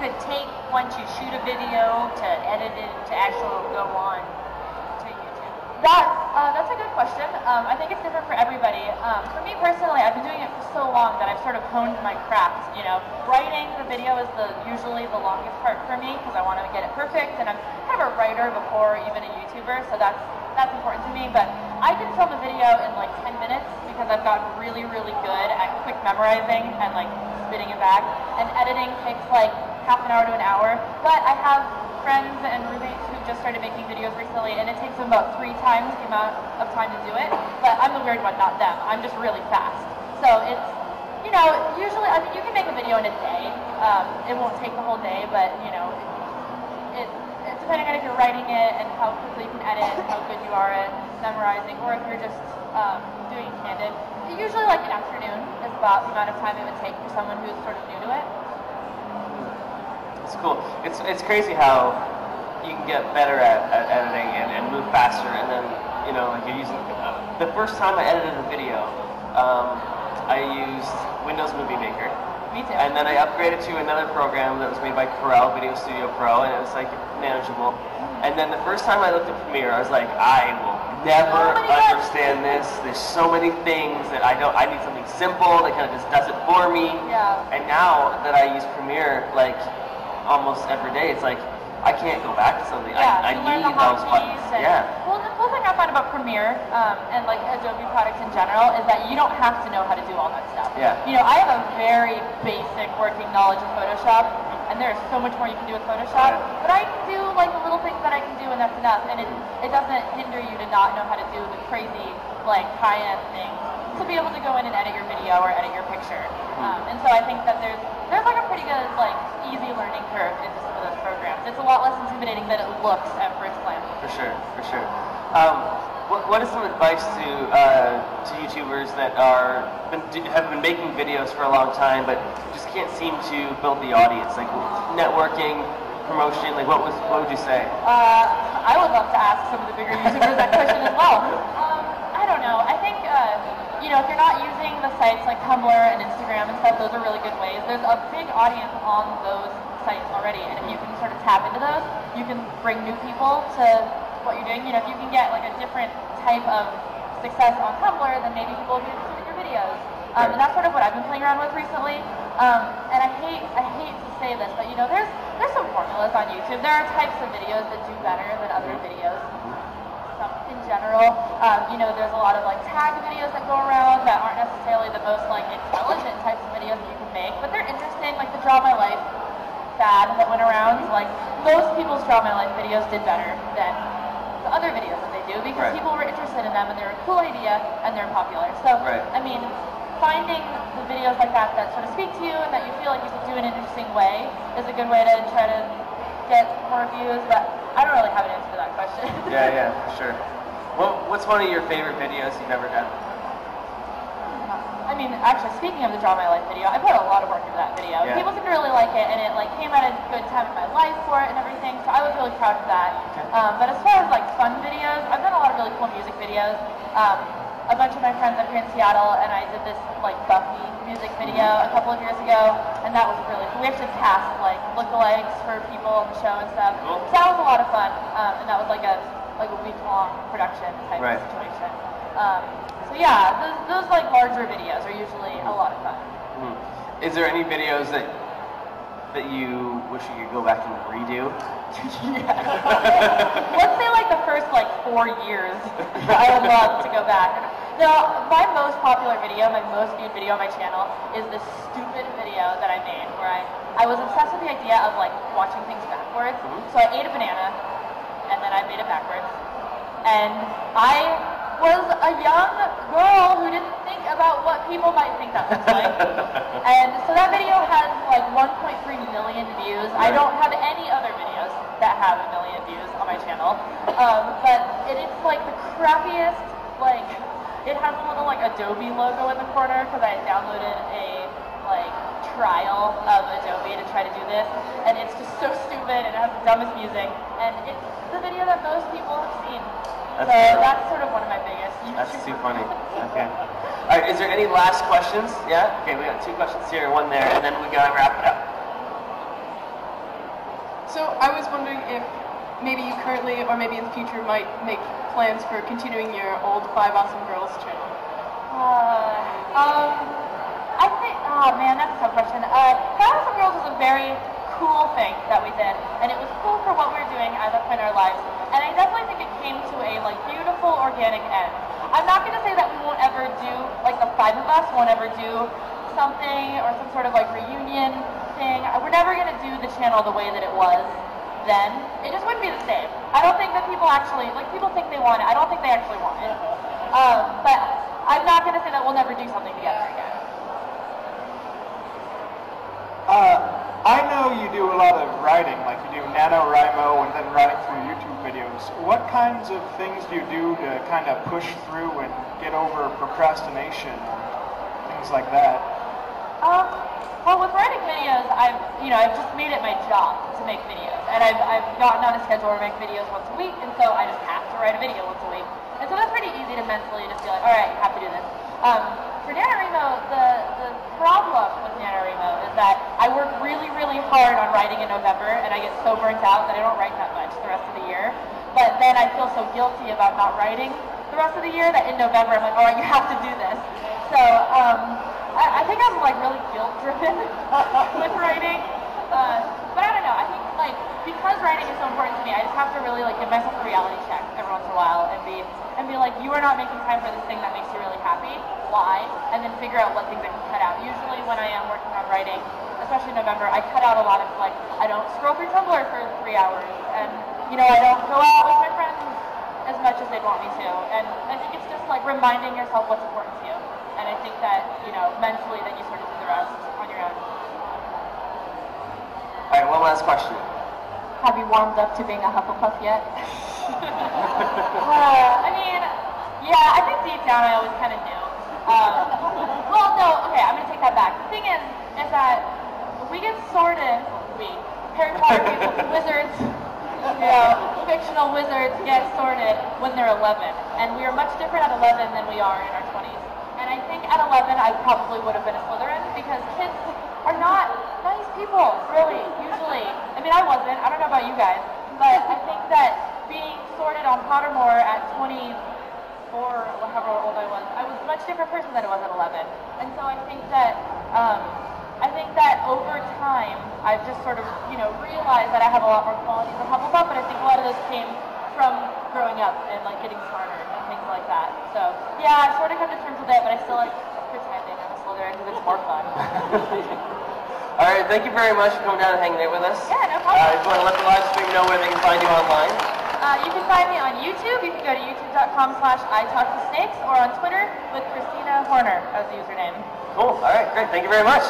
could take once you shoot a video to edit it to actually go on to YouTube? That's a good question. I think it's different for everybody. For me personally, I've been doing it for so long that I've sort of honed my craft. You know, writing the video is usually the longest part for me because I want to get it perfect, and I'm kind of a writer before even a YouTuber, so that's important to me. But I can film a video in like 10 minutes because I've gotten really, really good at quick memorizing and like spitting it back. And editing takes like half an hour to an hour. But I have friends and roommates who just started making videos recently, and it takes them about 3 times the amount of time to do it. But I'm the weird one, not them. I'm just really fast. So it's, you know, usually, I mean, you can make a video in a day. It won't take the whole day, but, you know, it's depending on if you're writing it and how quickly you can edit and how good you are at memorizing, or if you're just doing it candid. Usually, like, an afternoon is about the amount of time it would take for someone who's sort of new to it. It's cool. It's crazy how you can get better at editing and move faster, and then, you know, like you're using the first time I edited a video, I used Windows Movie Maker. Me too. And then I upgraded to another program that was made by Corel, Video Studio Pro, and it was like manageable. And then the first time I looked at Premiere, I was like, I will never understand this. There's so many things that I need something simple that kind of just does it for me. Yeah. And now that I use Premiere, like, almost every day, it's like I can't go back to something. Yeah, I need those buttons. Yeah. Well, the cool thing I find about Premiere and like Adobe products in general is that you don't have to know how to do all that stuff. Yeah. You know, I have a very basic working knowledge of Photoshop, and there's so much more you can do with Photoshop. But I can do like the little things that I can do, and that's enough. And it doesn't hinder you to not know how to do the crazy, like high-end things to be able to go in and edit your video or edit your picture. And so I think that there's like a pretty good like easy learning curve into some of those programs. It's a lot less intimidating than it looks at first glance. For sure, for sure. What is some advice to YouTubers that have been making videos for a long time but just can't seem to build the audience? Like networking, promotion. Like what would you say? I would love to ask some of the bigger YouTubers that question as well. I don't know. I think you know, if you're not using the sites like Tumblr and Instagram and stuff, those are really good ways. There's a big audience on those sites already, and if you can sort of tap into those, you can bring new people to what you're doing. You know, if you can get like a different type of success on Tumblr, then maybe people will be interested in your videos. And that's sort of what I've been playing around with recently. And I hate to say this, but you know, there's some formulas on YouTube. There are types of videos that do better than other videos. In general, you know, there's a lot of like tag videos that go around that aren't necessarily the most like intelligent types of videos that you can make, but they're interesting. Like the Draw My Life fad that went around, like most people's Draw My Life videos did better than the other videos that they do because people were interested in them and they're a cool idea and they're popular. So I mean, finding the videos like that sort of speak to you and that you feel like you can do in an interesting way is a good way to try to get more views. But I don't really have an answer to that question. Yeah, for sure. What's one of your favorite videos you've ever done? I mean, actually, speaking of the Draw My Life video, I put a lot of work into that video. Yeah. People seem to really like it, and it like came at a good time in my life for it and everything, so I was really proud of that. Okay. But as far as like fun videos, I've done a lot of really cool music videos. A bunch of my friends up here in Seattle, and I did this like Buffy music video a couple of years ago, and that was really cool. We actually cast like lookalikes for people on the show and stuff. Cool. So that was a lot of fun, and that was like a week-long production type of situation. So yeah, those like larger videos are usually a lot of fun. Is there any videos that you wish you could go back and redo? Let's say like the first like 4 years. I would love to go back. No, my most popular video, my most viewed video on my channel is this stupid video that I made where I was obsessed with the idea of like watching things backwards. So I ate a banana and then I made it backwards. And I was a young girl who didn't think about what people might think that looks like. And so that video has like 1.3 million views. I don't have any other videos that have 1 million views on my channel. But it's like the crappiest, like, it has a little like Adobe logo in the corner because I downloaded a like trial of Adobe to try to do this. And it's just so stupid and it has the dumbest music. And it's the video that most people have seen. That's sort of one of my biggest. That's too funny. Okay. All right. Is there any last questions? Yeah. Okay. We got 2 questions here, 1 there, and then we gotta wrap it up. So I was wondering if maybe you currently, or maybe in the future, might make plans for continuing your old 5 Awesome Girls channel. I think, oh man, that's a tough question. 5 Awesome Girls was a very cool thing that we did, and it was cool for what we were doing at that point in our lives. And I definitely think it came to a beautiful organic end. I'm not going to say that we won't ever do, the 5 of us won't ever do something or some sort of reunion thing. We're never going to do the channel the way that it was then. It just wouldn't be the same. I don't think that people actually, people think they want it. I don't think they actually want it. But I'm not going to say that we'll never do something together again. I know you do a lot of writing, like you do NaNoWriMo and then writing for YouTube videos. What kinds of things do you do to kind of push through and get over procrastination and things like that? Well, with writing videos, I've just made it my job to make videos, and I've gotten on a schedule to make videos once a week, and so I just have to write a video once a week, and so that's pretty easy to mentally just be like, all right, you have to do this. For NaNoWriMo, the problem with NaNoWriMo is that I work really, really hard on writing in November, and I get so burnt out that I don't write that much the rest of the year. But then I feel so guilty about not writing the rest of the year that in November I'm like, all right, you have to do this. So I think I'm really guilt-driven with writing. But I don't know. I think because writing is so important to me, I just have to really give myself a reality check every once in a while and be like, you are not making time for this thing that makes you really happy. Why? And then figure out what things I can cut out. Usually when I am working on writing, especially in November, I cut out a lot of I don't scroll through Tumblr for 3 hours, and I don't go out with my friends as much as they'd want me to. And I think it's just reminding yourself what's important to you. And I think that mentally that you sort of do the rest on your own. All right, one last question. Have you warmed up to being a Hufflepuff yet? I think deep down I always kind of knew. Well, no, okay, I'm going to take that back. The thing is that we get sorted, Harry Potter people, wizards, fictional wizards get sorted when they're 11. And we are much different at 11 than we are in our 20s. And I think at 11 I probably would have been a Slytherin because kids are not nice people, really, usually. I wasn't. I don't know about you guys. But I think that being sorted on Pottermore at 24, or however old I was a much different person than I was at 11. And so I think that over time, I've just sort of, realized that I have a lot more qualities of Hufflepuff, but I think a lot of those came from growing up and getting smarter and things like that. So yeah, I've sort of come to terms with it, but I still pretending I'm a Slytherin because it's more fun. All right, thank you very much for coming down and hanging out with us. Yeah, no problem. I just want to let the live stream know where they can find you online. You can find me on YouTube. You can go to youtube.com/italktosnakes or on Twitter with Kristina Horner as the username. Cool. All right, great. Thank you very much.